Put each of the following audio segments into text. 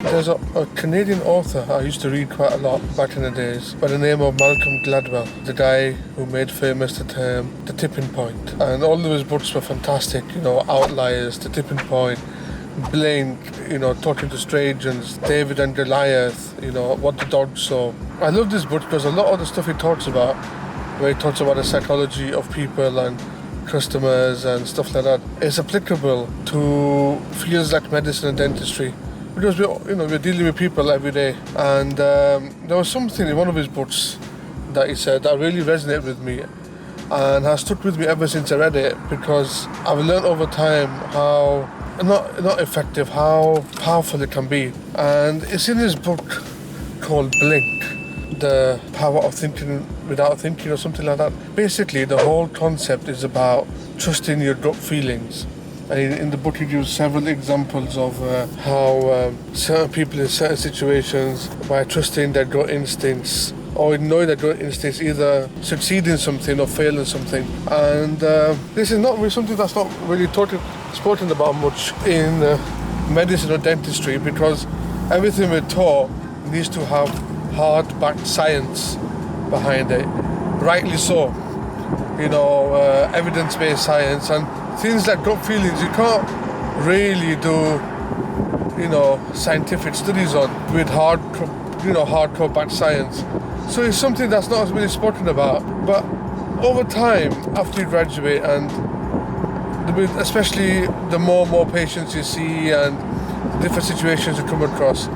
There's a Canadian author I used to read quite a lot back in the days by the name of Malcolm Gladwell, the guy who made famous the term The Tipping Point. And all of his books were fantastic, Outliers, The Tipping Point, Blink, Talking to Strangers, David and Goliath, What the Dog Saw. I love this book because a lot of the stuff he talks about, where he talks about the psychology of people and customers and stuff like that, is applicable to fields like medicine and dentistry. Because we're dealing with people every day, and there was something in one of his books that he said that really resonated with me and has stuck with me ever since I read it, because I've learned over time how not effective, how powerful it can be. And it's in his book called Blink, The Power of Thinking Without Thinking, or something like that. Basically, the whole concept is about trusting your gut feelings. And in the book he gives several examples of how certain people in certain situations, by trusting their gut instincts or ignoring their gut instincts, either succeed in something or fail in something. And this is not really something that's not really spoken about much in medicine or dentistry, because everything we're taught needs to have hard-backed science behind it. Rightly so. Evidence-based science, and things like gut feelings you can't really do scientific studies on with hardcore backed science. So it's something that's not really spoken about. But over time, after you graduate, and especially the more and more patients you see and different situations you come across,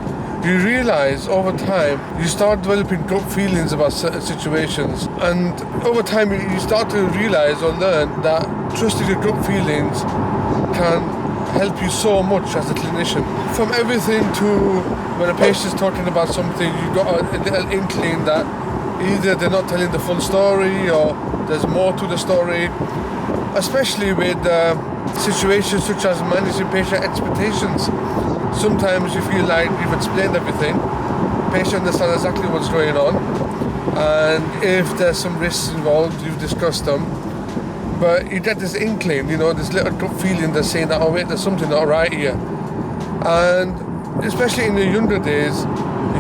you realize over time you start developing gut feelings about certain situations, and over time you start to realize or learn that trusting your gut feelings can help you so much as a clinician. From everything to when a patient's talking about something, you got a little inkling that either they're not telling the full story or there's more to the story, especially with situations such as managing patient expectations. Sometimes you feel like you've explained everything, the patient understands exactly what's going on, and if there's some risks involved, you've discussed them, but you get this inkling, this little gut feeling that's saying that, oh wait, there's something not right here. And especially in the younger days,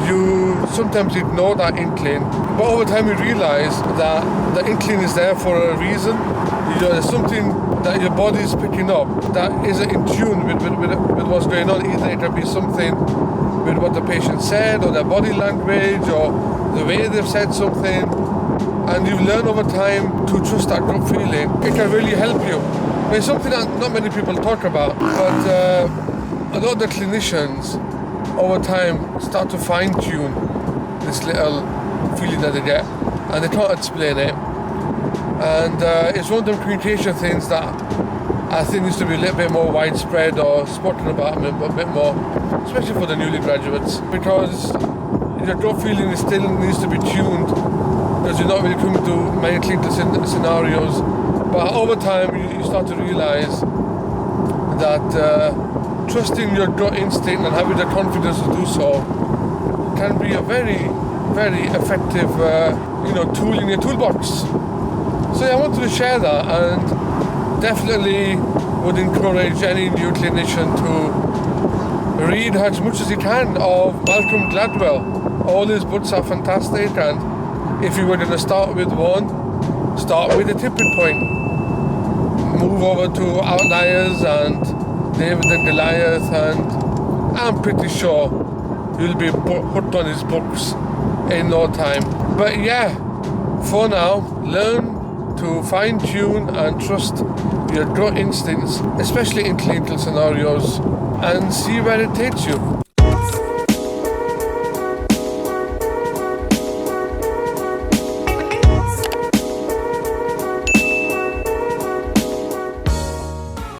you sometimes ignore that inkling, but over time you realize that the inkling is there for a reason. There's something that your body is picking up that isn't in tune with what's going on. Either it can be something with what the patient said, or their body language, or the way they've said something, and you've learned over time to trust that gut feeling. It can really help you. It's something that not many people talk about, but a lot of the clinicians over time start to fine-tune this little feeling that they get, and they can't explain it. And it's one of the communication things that I think needs to be a little bit more widespread or spoken about a bit more, especially for the newly graduates, because your gut feeling still needs to be tuned, because you're not really coming to many clinical scenarios. But over time you start to realize that trusting your gut instinct and having the confidence to do so can be a very, very effective tool in your toolbox. So I wanted to share that, and definitely would encourage any new clinician to read as much as you can of Malcolm Gladwell. All his books are fantastic, and if you were going to start with one, start with The Tipping Point. Move over to Outliers and David and Goliath, and I'm pretty sure you'll be hooked on his books in no time. But yeah, for now, learn to fine-tune and trust your gut instincts, especially in clinical scenarios, and see where it takes you.